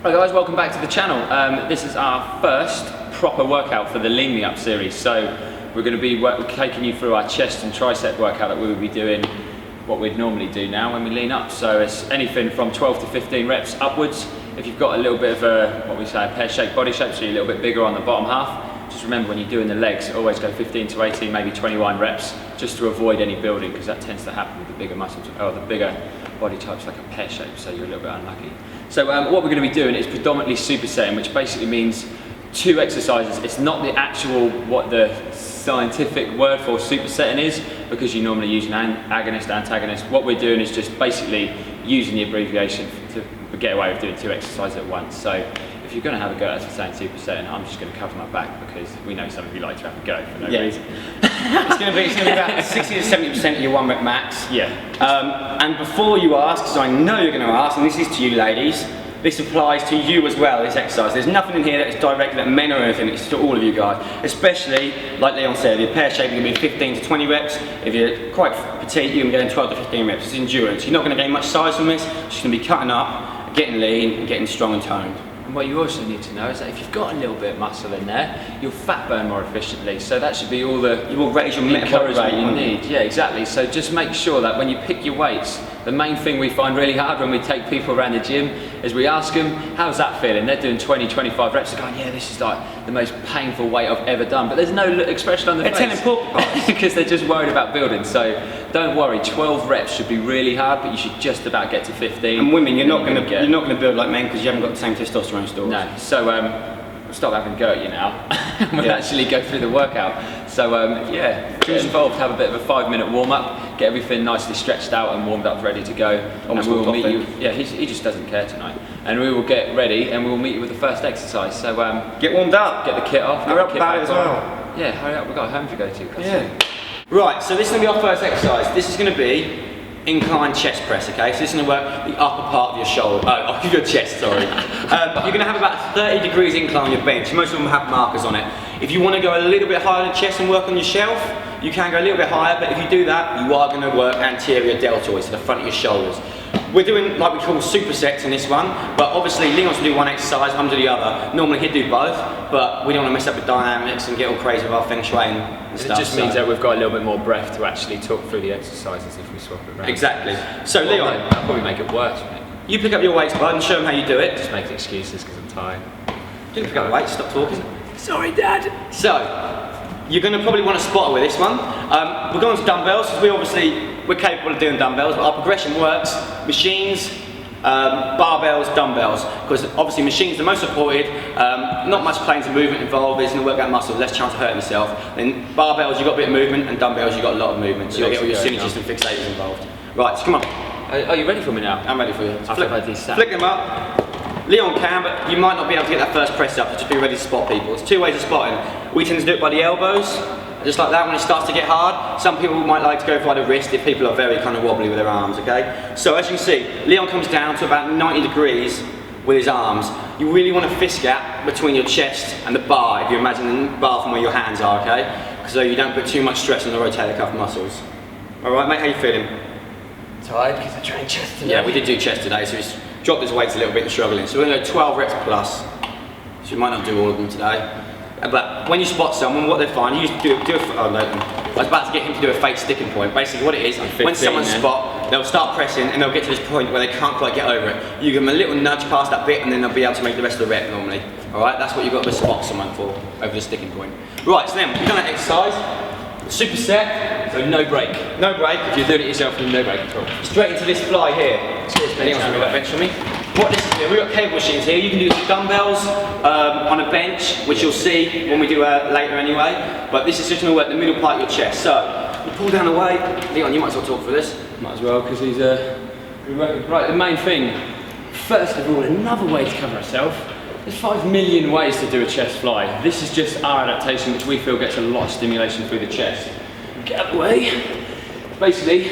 Hi guys, welcome back to the channel. This is our first proper workout for the Lean Me Up series. So we're going to be taking you through our chest and tricep workout that we will be doing what we'd normally do now when we lean up. So it's anything from 12 to 15 reps upwards. If you've got a little bit of a, what we say, a pear-shaped body shape, so you're a little bit bigger on the bottom half, just remember when you're doing the legs, always go 15 to 18, maybe 21 reps, just to avoid any building, because that tends to happen with the bigger muscles, or the bigger body types, like a pear shape, so you're a little bit unlucky. So what we're going to be doing is predominantly supersetting, which basically means 2 exercises. It's not the actual, what the scientific word for supersetting is, because you normally use an agonist, antagonist. What we're doing is just basically using the abbreviation to get away with doing 2 exercises at once. So if you're going to have a go at saying supersetting, I'm just going to cover my back, because we know some of you like to have a go for no reason. It's going to be about 60 to 70% of your 1 rep max. Yeah. And before you ask, because I know you're going to ask, and this is to you ladies, this applies to you as well, this exercise. There's nothing in here that is directed at men or anything, it's to all of you guys. Especially, like Leon said, if you're pear shape, you're going to be 15 to 20 reps. If you're quite petite, you can go in 12 to 15 reps. It's endurance. You're not going to gain much size from this, you're just going to be cutting up, getting lean, and getting strong and toned. And what you also need to know is that if you've got a little bit of muscle in there, you'll fat burn more efficiently. So that should be all the you will raise your metabolic rate you need. Yeah, exactly. So just make sure that when you pick your weights, the main thing we find really hard when we take people around the gym is we ask them, how's that feeling? They're doing 20, 25 reps, they're going, yeah, this is like the most painful weight I've ever done. But there's no expression on their face. They're telling pork because they're just worried about building. So don't worry, 12 reps should be really hard, but you should just about get to 15. And women, you're not going to build like men because you haven't got the same testosterone stores. No. So we'll stop having a go at you now. We'll actually go through the workout. So yeah, get involved, have a bit of a 5-minute warm up, get everything nicely stretched out and warmed up, ready to go. Almost and we will meet you. Yeah, he just doesn't care tonight. And we will get ready and we will meet you with the first exercise. So get warmed up. Get the kit off. Hurry up about it as well. Yeah, hurry up. We've got home to go to. Yeah. Right. So this is going to be our first exercise. This is going to be incline chest press, okay? So this is going to work the upper part of your shoulder, of your chest, sorry. You're going to have about 30 degrees incline on your bench. Most of them have markers on it. If you want to go a little bit higher than chest and work on your shelf, you can go a little bit higher, but if you do that, you are going to work anterior deltoids, so the front of your shoulders. We're doing like we call supersets in this one, but obviously Leon's to do one exercise, I'm to do the other. Normally he'd do both, but we don't want to mess up the dynamics and get all crazy with our feng shui and stuff. It just means that we've got a little bit more breath to actually talk through the exercises if we swap it around. Exactly. So Leon, that'll probably make it worse, mate. You pick up your weights, bud, and show them how you do it. Just make excuses because I'm tired. You pick up the weights, stop talking. Sorry, Dad. So, you're going to probably want to spotter with this one. We're going to dumbbells, because we're capable of doing dumbbells, but our progression works. Machines, barbells, dumbbells, because obviously machines are the most supported, not much planes of movement involved, it's going to work out muscle, less chance of hurting yourself. Then barbells, you've got a bit of movement, and dumbbells, you've got a lot of movement, so you'll get all your synergists and fixators involved. Right, so come on. Are you ready for me now? I'm ready for you. After I've had these sat. Flick them up. Leon can, but you might not be able to get that first press up, so just be ready to spot people. There's 2 ways of spotting. We tend to do it by the elbows, just like that when it starts to get hard. Some people might like to go by the wrist if people are very kind of wobbly with their arms, okay? So as you can see, Leon comes down to about 90 degrees with his arms. You really want a fist gap between your chest and the bar, if you imagine the bar from where your hands are, okay? So you don't put too much stress on the rotator cuff muscles. Alright mate, how you feeling? Tired because I trained chest today. Yeah, we did do chest today, so he's dropped his weights a little bit and struggling. So we're going to go 12 reps plus. So you might not do all of them today. But when you spot someone, what they find, you just do oh no, I was about to get him to do a fake sticking point. Basically what it is, when someone spot, they'll start pressing and they'll get to this point where they can't quite get over it. You give them a little nudge past that bit and then they'll be able to make the rest of the rep normally. Alright, that's what you've got to spot someone for, over the sticking point. Right, so then, we've done that exercise. Superset, so no break. No break. If you're doing it yourself, then no break at all. Straight into this fly here. Bench for me. What this is here, we've got cable machines here. You can do this with dumbbells on a bench, which you'll see when we do later anyway. But this is just going to work the middle part of your chest. So, you pull down the weight. Leon, you might as well talk for this. Might as well, because he's right, the main thing, first of all, another way to cover ourselves. There's 5 million ways to do a chest fly. This is just our adaptation, which we feel gets a lot of stimulation through the chest. Get out of the way. Basically,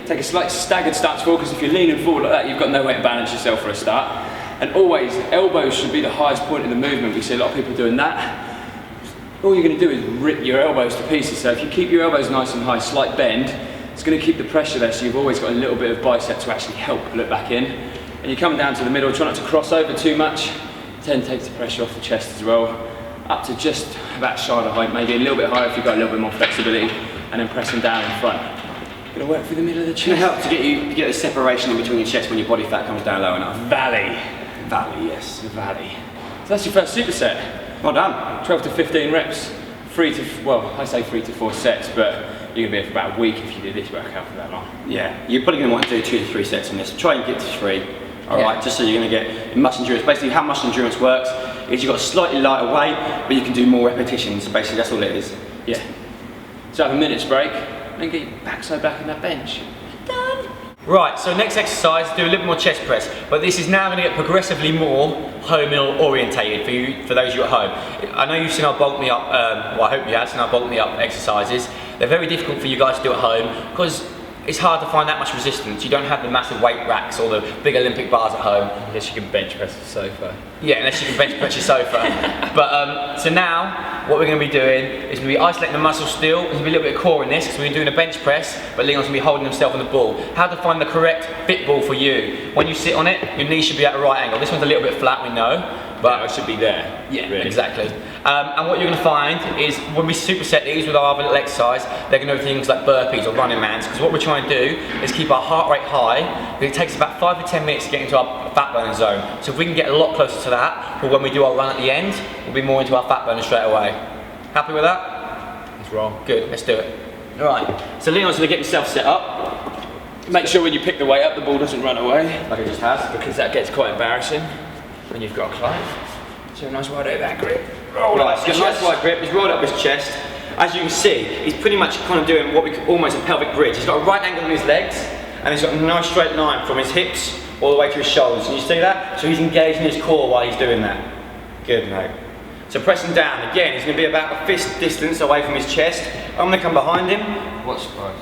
take a slight staggered stance forward, because if you're leaning forward like that, you've got no way to balance yourself for a start. And always, elbows should be the highest point in the movement. We see a lot of people doing that. All you're going to do is rip your elbows to pieces. So if you keep your elbows nice and high, slight bend, it's going to keep the pressure there, so you've always got a little bit of bicep to actually help pull it back in. and you're coming down to the middle, try not to cross over too much. Then takes the pressure off the chest as well, up to just about shoulder height, maybe a little bit higher if you've got a little bit more flexibility, and then pressing down in front. Gonna work through the middle of the chest. It's gonna help to get the separation in between your chest when your body fat comes down low enough. Valley. Valley, yes. Valley. So that's your first superset. Well done. 12 to 15 reps. I say 3 to 4 sets, but you're gonna be here for about a week if you do this workout for that long. Yeah, you're probably gonna want to do 2 to 3 sets on this. Try and get to 3. Alright, just so you're gonna get muscle endurance. Basically, how muscle endurance works is you've got a slightly lighter weight, but you can do more repetitions. Basically, that's all it is. Yeah. So have a minute's break, and get your backside back on that bench. Done. Right, so next exercise, do a little bit more chest press, but this is now going to get progressively more home meal orientated for those of you at home. I know you've seen our bulk me up, well I hope you have seen our bulk me up exercises. They're very difficult for you guys to do at home because it's hard to find that much resistance. You don't have the massive weight racks or the big Olympic bars at home. Unless you can bench press the sofa. Yeah, unless you can bench press your sofa. But so now, what we're going to be doing is we're going to be isolating the muscle still. There's going to be a little bit of core in this because we're doing a bench press, but Leon's going to be holding himself on the ball. How to find the correct fit ball for you. When you sit on it, your knees should be at a right angle. This one's a little bit flat, we know. But it should be there. Yeah, really. Exactly. And what you're going to find is when we superset these with our other little exercise, they're going to do things like burpees or running mans, because what we're trying to do is keep our heart rate high. It takes about 5 to 10 minutes to get into our fat burning zone. So if we can get a lot closer to that, for when we do our run at the end, we'll be more into our fat burning straight away. Happy with that? It's wrong. Good, let's do it. Alright, so Leon's going to get himself set up. Make sure when you pick the weight up, the ball doesn't run away. Like it just has. Because that gets quite embarrassing when you've got a client. So a nice wide over that grip. Roll Right, up so the nice chest. wide grip, he's rolled up his chest. As you can see, he's pretty much kind of doing what we call almost a pelvic bridge. He's got a right angle on his legs, and he's got a nice straight line from his hips all the way to his shoulders. Can you see that? So he's engaging his core while he's doing that. Good, mate. So pressing down, again, he's going to be about a fist distance away from his chest. I'm going to come behind him. What surprise?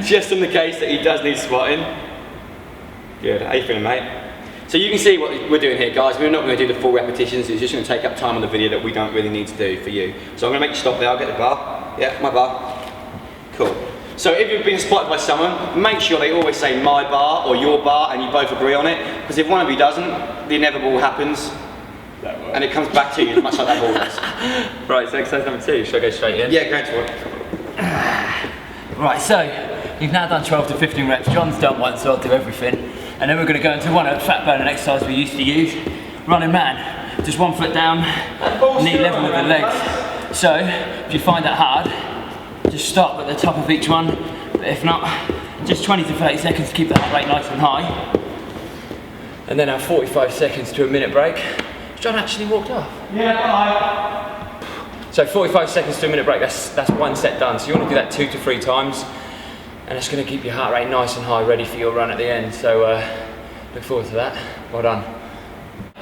Just in the case that he does need squatting. Good, how you feeling, mate? So you can see what we're doing here, guys. We're not going to do the full repetitions. It's just going to take up time on the video that we don't really need to do for you. So I'm going to make you stop there. I'll get the bar. Yeah, my bar. Cool. So if you've been spotted by someone, make sure they always say my bar or your bar and you both agree on it. Because if one of you doesn't, the inevitable happens. And it comes back to you, much like that ball does. Right, so exercise number 2. Should I go straight in? Yeah, go into it. Right, so you've now done 12 to 15 reps. John's done one, so I'll do everything. And then we're going to go into one of the fat burning exercise we used to use. Running man. Just 1 foot down, knee level with the legs. So, if you find that hard, just stop at the top of each one. But if not, just 20 to 30 seconds to keep the heart rate nice and high. And then have 45 seconds to a minute break. John actually walked off. Yeah, bye. So 45 seconds to a minute break, that's 1 set done. So you want to do that 2 to 3 times. And it's going to keep your heart rate nice and high, ready for your run at the end. So look forward to that. Well done.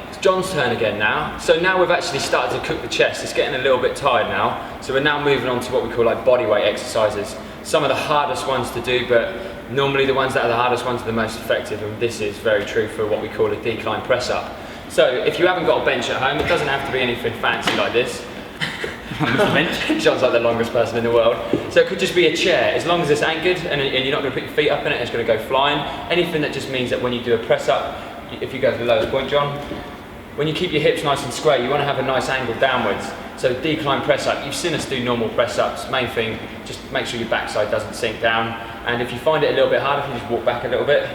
It's John's turn again now. So now we've actually started to cook the chest. It's getting a little bit tired now. So we're now moving on to what we call like body weight exercises. Some of the hardest ones to do, but normally the ones that are the hardest ones are the most effective. And this is very true for what we call a decline press up. So if you haven't got a bench at home, it doesn't have to be anything fancy like this. John's like the longest person in the world. So it could just be a chair, as long as it's anchored and you're not going to put your feet up in it, it's going to go flying. Anything that just means that when you do a press up, if you go to the lowest point, John, when you keep your hips nice and square, you want to have a nice angle downwards. So decline press up, you've seen us do normal press ups. Main thing, just make sure your backside doesn't sink down. And if you find it a little bit hard, if you just walk back a little bit,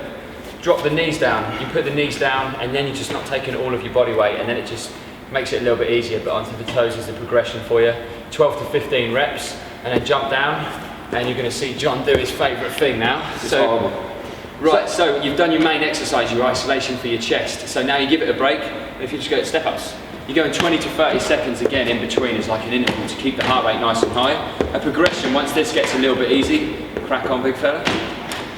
drop the knees down. You put the knees down and then you're just not taking all of your body weight, and then it just makes it a little bit easier, but onto the toes is the progression for you. 12 to 15 reps, and then jump down, and you're going to see John do his favourite thing now. So you've done your main exercise, your isolation for your chest. So now you give it a break, and if you just go to step ups, you're going 20 to 30 seconds again in between as like an interval to keep the heart rate nice and high. A progression, once this gets a little bit easy, crack on big fella,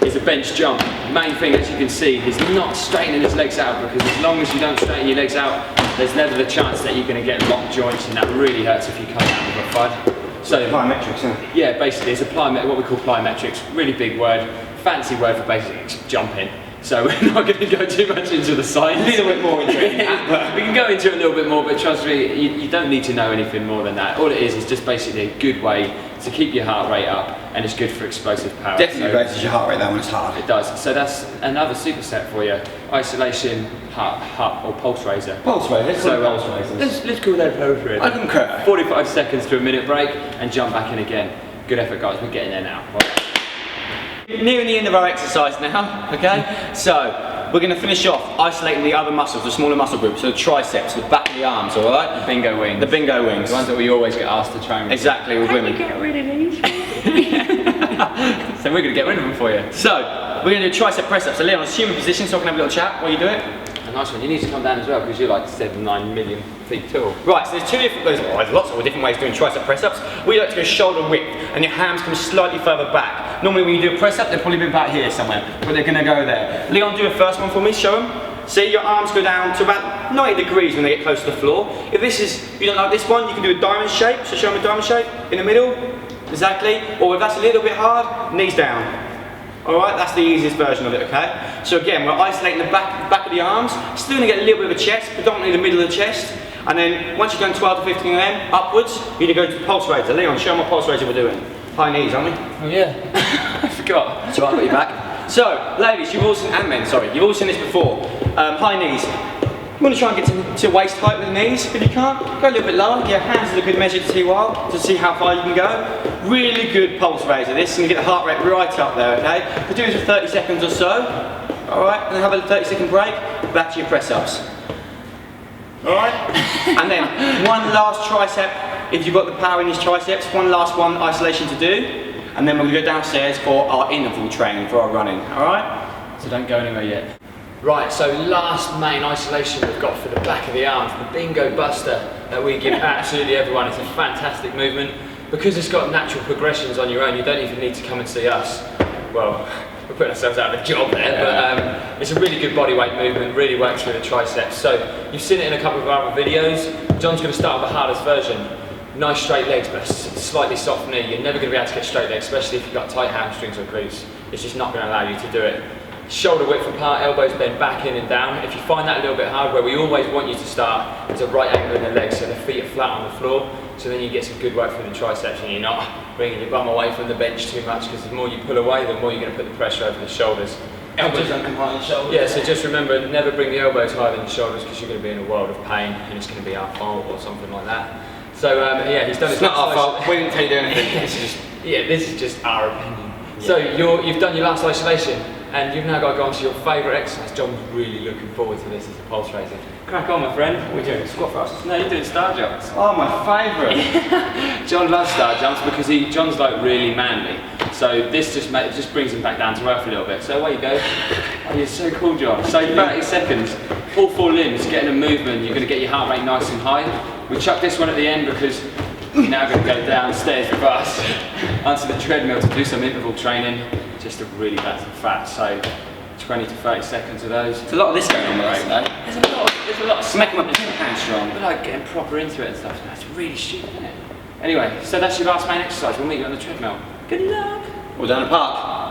is a bench jump. Main thing, as you can see, is not straightening his legs out, because as long as you don't straighten your legs out, there's never the chance that you're going to get locked joints, and that really hurts if you come down with a FUD. So Plyometrics, isn't it? Yeah, basically it's a what we call plyometrics. Really big word, fancy word for basically jumping. So we're not going to go too much into the science. A little bit more into it. We can go into it a little bit more, but trust me, you don't need to know anything more than that. All it is just basically a good way to keep your heart rate up, and it's good for explosive power. Definitely raises your heart rate that when it's hard. It does. So that's another superset for you. Isolation, heart or pulse raiser. Pulse raiser. So Pulse raisers. let's call that pulse raiser. I concur. 45 seconds to a minute break and jump back in again. Good effort, guys. We're getting there now. Right. Nearing the end of our exercise now, okay? So, we're going to finish off isolating the other muscles, the smaller muscle groups, so the triceps, the back of the arms, alright? The bingo wings. The bingo wings. The ones that we always get asked to train with. Exactly, with women. Get rid of these. So we're going to get rid of them for you. So, we're going to do tricep press ups. So Leon, assume a position so I can have a little chat while you do it. A nice one. You need to come down as well because you're like 7-9 million feet tall. Right, so there's lots of different ways of doing tricep press ups. We like to go shoulder width and your hands come slightly further back. Normally when you do a press up, they'll probably be about here somewhere, but they're going to go there. Leon, do the first one for me, show them. See, your arms go down to about 90 degrees when they get close to the floor. If you don't like this one, you can do a diamond shape, so show them a diamond shape in the middle, exactly. Or if that's a little bit hard, knees down. Alright, that's the easiest version of it, okay? So again, we're isolating the back of the arms, still going to get a little bit of a chest, predominantly the middle of the chest, and then once you've done 12 to 15 of them, upwards, you're going to go to pulse raiser. Leon, show them what pulse raiser we're doing. High knees, aren't we? Oh yeah. I forgot. So I've got your back. So, ladies, you've all seen, and men, sorry, you've all seen this before. High knees. You want to try and get to waist height with the knees. If you can't, go a little bit lower. Your hands is a good measure to see how far you can go. Really good pulse raiser. This and get the heart rate right up there, okay? We'll do this for 30 seconds or so. Alright, and then have a 30-second break. Back to your press ups. Alright? And then one last tricep, if you've got the power in these triceps, one last one isolation to do. And then we're going to go downstairs for our interval training, for our running. Alright? So don't go anywhere yet. Right, so last main isolation we've got for the back of the arms, the bingo buster that we give absolutely everyone. It's a fantastic movement. Because it's got natural progressions on your own, you don't even need to come and see us. Well, we're putting ourselves out of a job there, but it's a really good bodyweight movement, really works through the triceps. So you've seen it in a couple of our other videos. John's going to start with the hardest version. Nice straight legs, but slightly soft knee. You're never going to be able to get straight legs, especially if you've got tight hamstrings or glutes. It's just not going to allow you to do it. Shoulder width apart, elbows bend back in and down. If you find that a little bit hard, where we always want you to start is a right angle in the legs so the feet are flat on the floor, so then you get some good work through the triceps and you're not bringing your bum away from the bench too much, because the more you pull away, the more you're going to put the pressure over the shoulders. Elbows don't come high on the shoulders. Yeah, so just remember, never bring the elbows higher than the shoulders because you're going to be in a world of pain and it's going to be our fault or something like that. So yeah, he's done It's not our fault, we didn't tell you to do anything. this is just our opinion. Yeah. So you've done your last isolation and you've now got to go on to your favourite exercise. John's really looking forward to this as a pulse raiser. Crack on, my friend. What are we doing? Squat thrust? No, you're doing star jumps. Oh, my favourite. John loves star jumps because John's like really manly. So this just brings him back down to earth a little bit. So away you go. Oh, you're so cool, John. So 30 seconds, all four limbs, getting a movement. You're going to get your heart rate nice and high. We chuck this one at the end because we're now going to go downstairs with us onto the treadmill to do some interval training, just to really burn some fat. So 20 to 30 seconds of those. There's a lot of this going on with us today. There's a lot of Making my hand strong. We're like getting proper into it and stuff. That's really stupid, isn't it? Anyway, so that's your last main exercise. We'll meet you on the treadmill. Good luck. We're down the park.